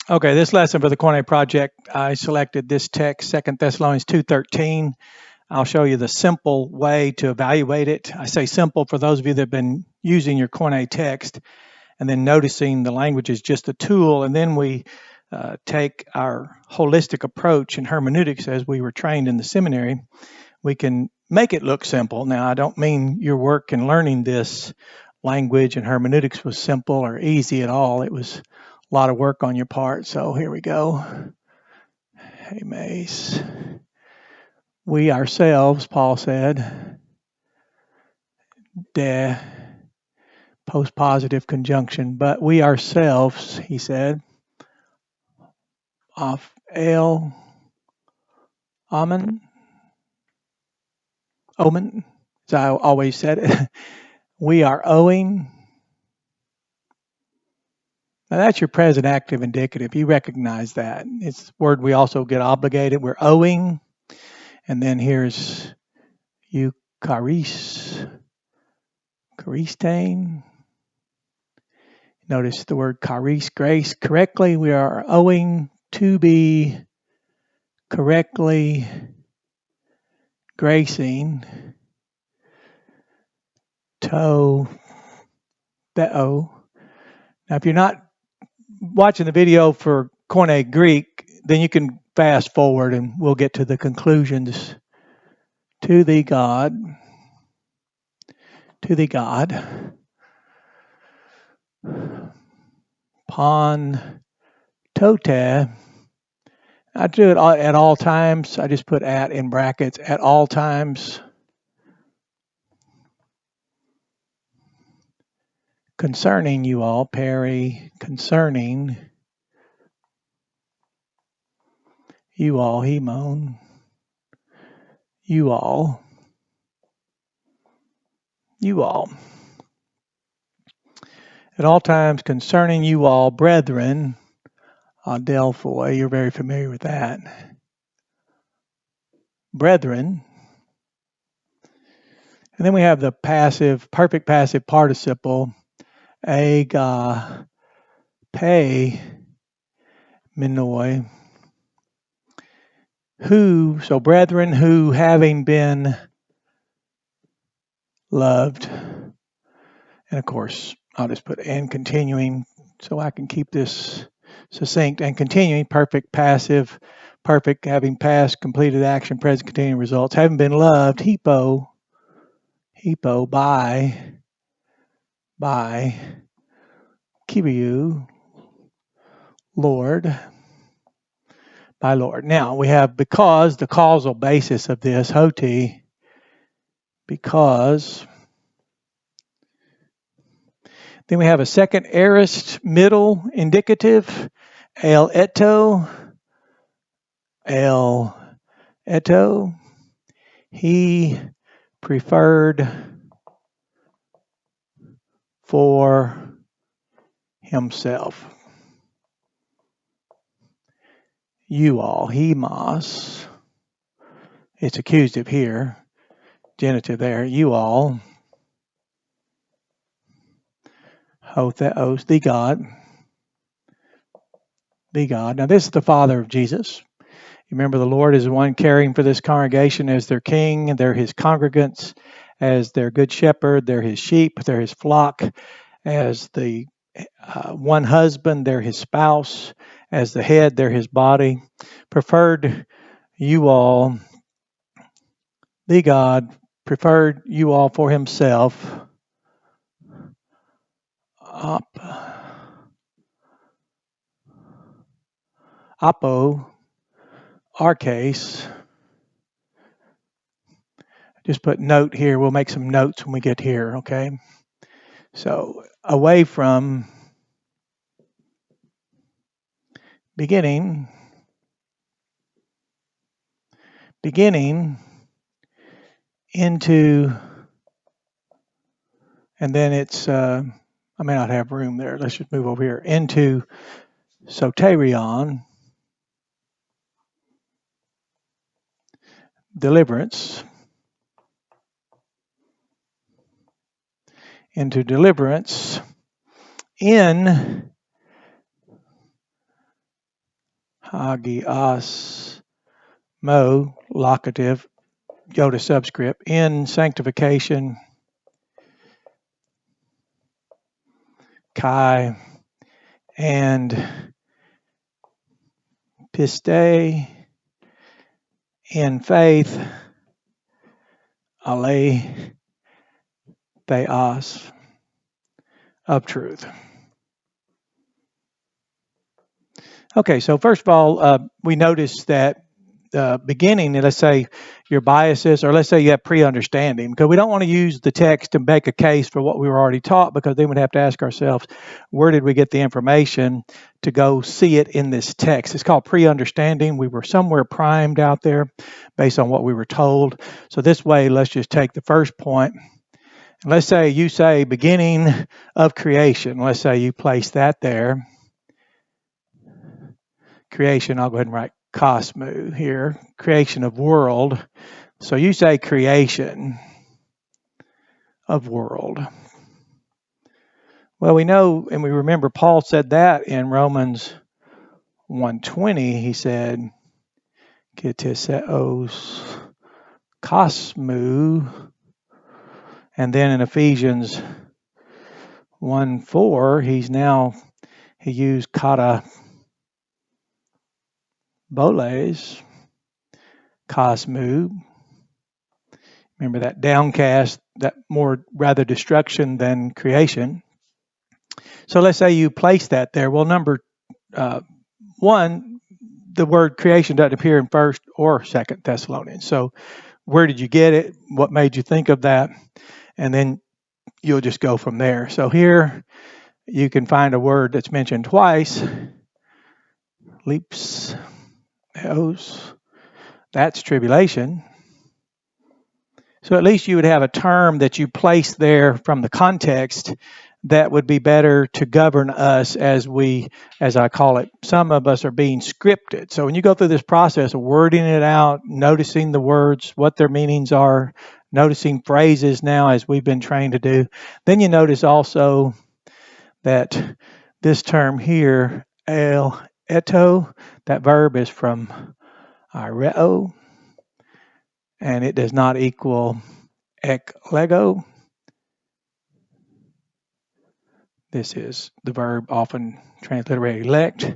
Okay, this lesson for the Koine project, I selected this text, 2 Thessalonians 2:13. I'll show you the simple way to evaluate it. I say simple for those of you that have been using your Koine text and then noticing the language is just a tool. And then we take our holistic approach in hermeneutics as we were trained in the seminary. We can make it look simple. Now, I don't mean your work in learning this language and hermeneutics was simple or easy at all. It was a lot of work on your part. So here we go. Hey, Mace. We ourselves, Paul said, post-positive conjunction, but we ourselves, he said, of el omen, as I always said it, we are owing. Now that's your present active indicative. You recognize that. It's a word we also get obligated. We're owing. And then here's eucharistain. Notice the word charis, grace. Correctly, we are owing to be correctly gracing. To theo. Now, if you're not watching the video for Koine Greek, then you can fast forward and we'll get to the conclusions. To thee God. Pon tote. I do it at all times. I just put at in brackets, at all times. Concerning you all, Perry, concerning you all, Hemon, you all. At all times concerning you all, brethren, Adelphoi, you're very familiar with that. Brethren. And then we have the passive, perfect passive participle, agape minoi, who, so brethren who having been loved, and of course, I'll just put and continuing so I can keep this succinct, and continuing, perfect passive, perfect having past completed action, present continuing results, having been loved, hypo by Kyriou, Lord, by Lord. Now we have because, the causal basis of this, hoti, because. Then we have a second aorist middle indicative, el eto, he preferred for himself. You all, hemos, it's accusative here, genitive there, you all, ho theos, the God. Now this is the Father of Jesus. You remember the Lord is the one caring for this congregation as their king, and they're his congregants, as their good shepherd, they're his sheep, they're his flock, as the one husband, they're his spouse, as the head, they're his body. Preferred you all, the God, preferred you all for himself. Apo, our case. Just put note here. We'll make some notes when we get here, okay? So away from beginning into, and then it's, I may not have room there. Let's just move over here. Into soterion, deliverance, into deliverance in hagios, mo, locative, iota subscript, in sanctification, kai, and piste, in faith, ale, theos, of truth. Okay, so first of all, we notice that beginning, let's say your biases, or let's say you have pre-understanding, because we don't want to use the text to make a case for what we were already taught, because then we'd have to ask ourselves, where did we get the information to go see it in this text? It's called pre-understanding. We were somewhere primed out there based on what we were told. So this way, let's just take the first point. Let's say you say beginning of creation. Let's say you place that there. Creation, I'll go ahead and write cosmo here, creation of world. So you say creation of world. Well, we know and we remember Paul said that in Romans 1:20. He said, "Ktiseos cosmou," and then in Ephesians 1:4, he used kata boles, cosmou. Remember that downcast, that more rather destruction than creation. So let's say you place that there. Well, number one, the word creation doesn't appear in 1st or 2nd Thessalonians. So where did you get it? What made you think of that? And then you'll just go from there. So here you can find a word that's mentioned twice. Leaps, that's tribulation. So at least you would have a term that you place there from the context that would be better to govern us as we, as I call it, some of us are being scripted. So when you go through this process of wording it out, noticing the words, what their meanings are, noticing phrases now as we've been trained to do, then you notice also that this term here, el eto, that verb is from haireo, and it does not equal ek lego. This is the verb often transliterated elect.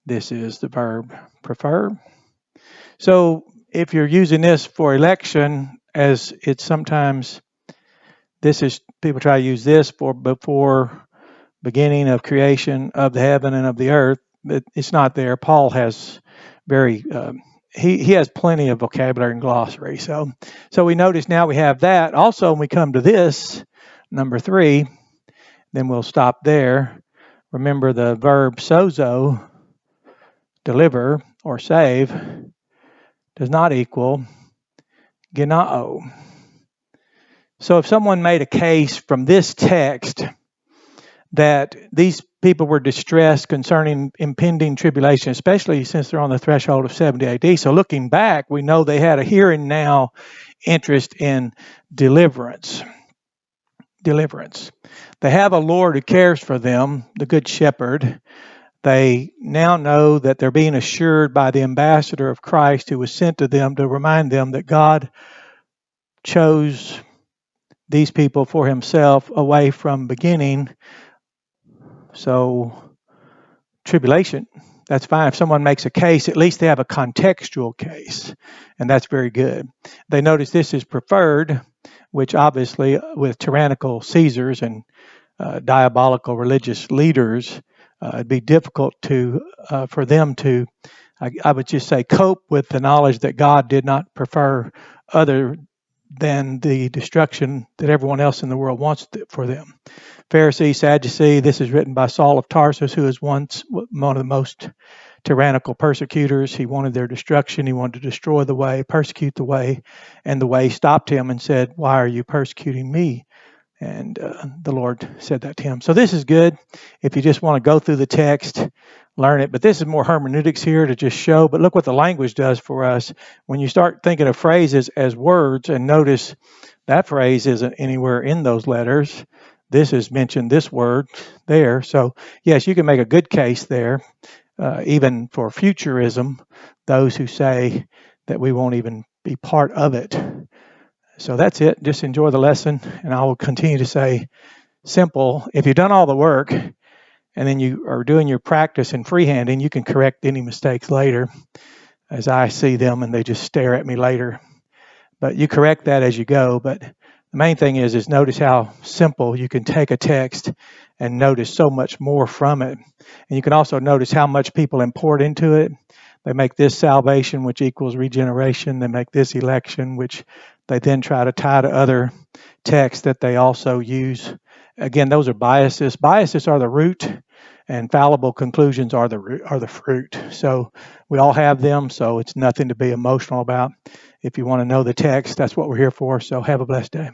This is the verb prefer. So if you're using this for election, as it's sometimes, this is, people try to use this for before beginning of creation of the heaven and of the earth, but it's not there. Paul has very, he has plenty of vocabulary and glossary. So we notice now we have that. Also, when we come to this, number 3, then we'll stop there. Remember the verb sozo, deliver or save, does not equal genao. So if someone made a case from this text that these people were distressed concerning impending tribulation, especially since they're on the threshold of 70 AD. So looking back, we know they had a here and now interest in deliverance. They have a Lord who cares for them, the Good Shepherd. They now know that they're being assured by the ambassador of Christ who was sent to them to remind them that God chose these people for himself away from beginning. So tribulation, that's fine. If someone makes a case, at least they have a contextual case, and that's very good. They notice this is preferred, which obviously with tyrannical Caesars and diabolical religious leaders, it'd be difficult for them to, I would just say, cope with the knowledge that God did not prefer other than the destruction that everyone else in the world wants for them. Pharisee, Sadducee, this is written by Saul of Tarsus, who was once one of the most tyrannical persecutors. He wanted their destruction. He wanted to destroy the way, persecute the way, and the way stopped him and said, "Why are you persecuting me?" And the Lord said that to him. So this is good if you just want to go through the text, learn it. But this is more hermeneutics here to just show. But look what the language does for us. When you start thinking of phrases as words, and notice that phrase isn't anywhere in those letters. This is mentioned, this word there. So yes, you can make a good case there. even for futurism, those who say that we won't even be part of it. So that's it. Just enjoy the lesson, and I will continue to say simple. If you've done all the work and then you are doing your practice in freehanding, you can correct any mistakes later as I see them and they just stare at me later. But you correct that as you go. But the main thing is notice how simple you can take a text and notice so much more from it. And you can also notice how much people import into it. They make this salvation, which equals regeneration. They make this election, which they then try to tie to other texts that they also use. Again, those are biases. Biases are the root, and fallible conclusions are the fruit. So we all have them, so it's nothing to be emotional about. If you want to know the text, that's what we're here for. So have a blessed day.